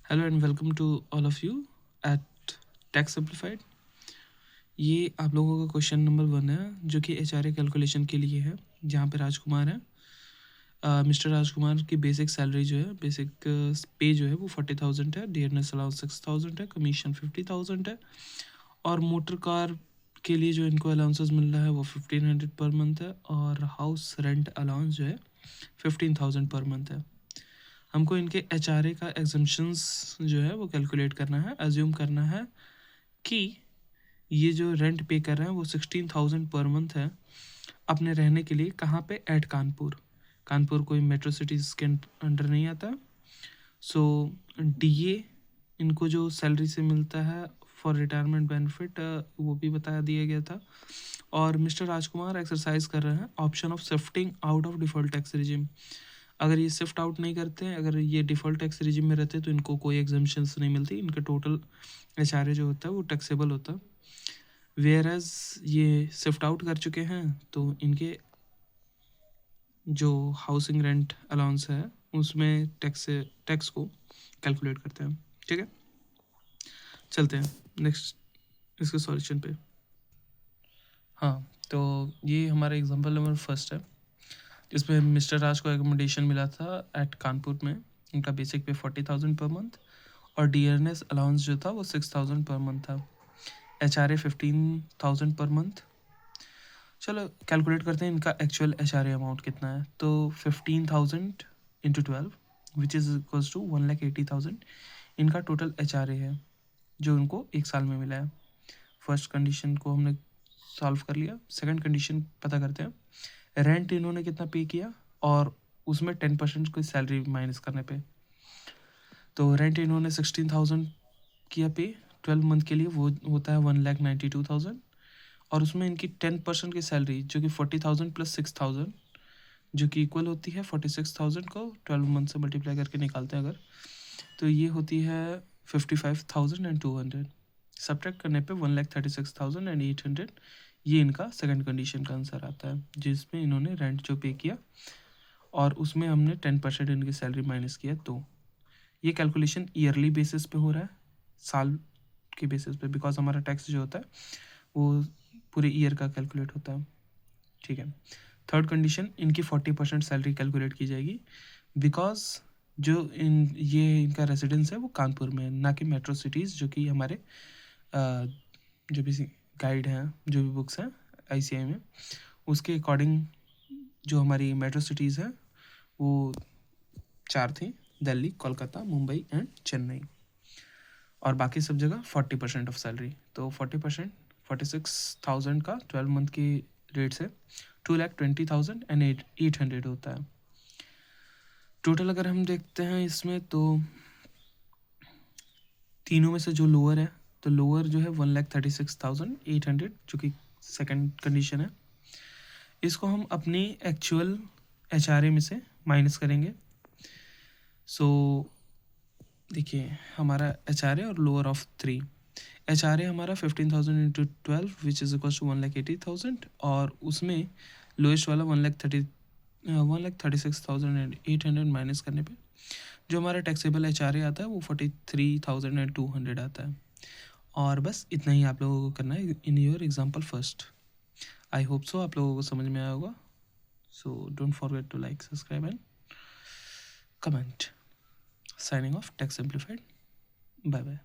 Hello and welcome to all of you at tax simplified. ये आप लोगों का क्वेश्चन नंबर 1 है जो कि एचआरए कैलकुलेशन के लिए है, जहाँ पे राजकुमार है। मिस्टर राजकुमार की बेसिक सैलरी जो है, बेसिक पे जो है वो 40,000 है, डियरनेस अलाउंस 6,000 है, कमीशन 50,000 है और मोटर कार के लिए जो इनको अलाउंसेस मिल रहा है वो 1,500 पर मंथ है और हाउस रेंट अलाउंस जो है 15,000 पर मंथ है। हमको इनके एचआरए का एग्जम्पशंस जो है वो कैलकुलेट करना है। अज्यूम करना है कि ये जो रेंट पे कर रहे हैं वो 16,000 पर मंथ है अपने रहने के लिए। कहाँ पे? एट कानपुर। कानपुर कोई मेट्रो सिटीज़ के अंडर नहीं आता। सो डीए इनको जो सैलरी से मिलता है फॉर रिटायरमेंट बेनिफिट वो भी बता दिया गया था। और मिस्टर राजकुमार एक्सरसाइज कर रहे हैं option of shifting out of default tax regime. अगर ये शिफ्ट आउट नहीं करते हैं, अगर ये डिफ़ॉल्ट टैक्स रिजिम में रहते हैं तो इनको कोई एग्जम्पशंस नहीं मिलती। इनका टोटल एचआरए जो होता है वो टैक्सेबल होता है। वेयर एज ये शिफ्ट आउट कर चुके हैं तो इनके जो हाउसिंग रेंट अलाउंस है उसमें टैक्स को कैलकुलेट करते हैं। ठीक है, चलते हैं नेक्स्ट इसके सॉल्यूशन पे। हाँ, तो ये हमारा एग्जांपल नंबर फर्स्ट है जिसमें मिस्टर राज को एकोमोडेशन मिला था एट कानपुर में। इनका बेसिक पे 40,000 पर मंथ और डियरनेस अलाउंस जो था वो 6,000 पर मंथ था। HRA 15,000 per month. चलो कैलकुलेट करते हैं इनका एक्चुअल एचआरए अमाउंट कितना है। तो 15,000 into 12 which is equals to 1,80,000 इनका टोटल एचआरए है जो इनको एक साल में मिला है। फर्स्ट कंडीशन को हमने सॉल्व कर लिया। सेकंड कंडीशन पता करते हैं। रेंट इन्होंने कितना पे किया और उसमें 10% कोई सैलरी माइनस करने पे। तो रेंट इन्होंने 16,000 किया पे 12 मंथ के लिए, वो होता है 1,92,000 और उसमें इनकी 10% की सैलरी जो कि 40,000 प्लस 6,000 जो कि इक्वल होती है 46,000 को 12 मंथ से मल्टीप्लाई करके निकालते हैं अगर, तो ये होती है 55,200। सब्ट्रैक्ट करने पे 1,36,800 ये इनका सेकंड कंडीशन का आंसर आता है जिसमें इन्होंने रेंट जो पे किया और उसमें हमने 10% इनकी सैलरी माइनस किया। तो ये कैलकुलेशन ईयरली बेसिस पे हो रहा है, साल के बेसिस पे, बिकॉज हमारा टैक्स जो होता है वो पूरे ईयर का कैलकुलेट होता है। ठीक है। थर्ड कंडीशन, इनकी 40% सैलरी कैलकुलेट की जाएगी बिकॉज जो ये इनका रेसिडेंस है वो कानपुर में है, ना कि मेट्रो सिटीज़, जो कि हमारे जो भी गाइड हैं, जो भी बुक्स हैं आईसीआई में, उसके अकॉर्डिंग जो हमारी मेट्रो सिटीज़ हैं वो 4 थी, दिल्ली, कोलकाता, मुंबई एंड चेन्नई, और बाकी सब जगह 40% ऑफ सैलरी। तो 40% 46,000 का 12 मंथ की रेट से 2,20,000 एंड 800 होता है टोटल। अगर हम देखते हैं इसमें तो तीनों में से जो लोअर है, तो लोअर जो है 1,36,800 जो कि सेकंड कंडीशन है, इसको हम अपनी एक्चुअल एचआरए में से माइनस करेंगे। सो देखिए हमारा एचआरए और लोअर ऑफ 3, एचआरए हमारा 15,000 into 12 which is equal to 1,80,000 और उसमें लोएस्ट वाला 1,36,800 माइनस करने पे जो हमारा टैक्सेबल एचआरए आता है वो 43,200 आता है। और बस इतना ही आप लोगों को करना है in your example first. I hope so आप लोगों को समझ में आया होगा। So don't forget to like, subscribe and comment. Signing off tax simplified. Bye bye.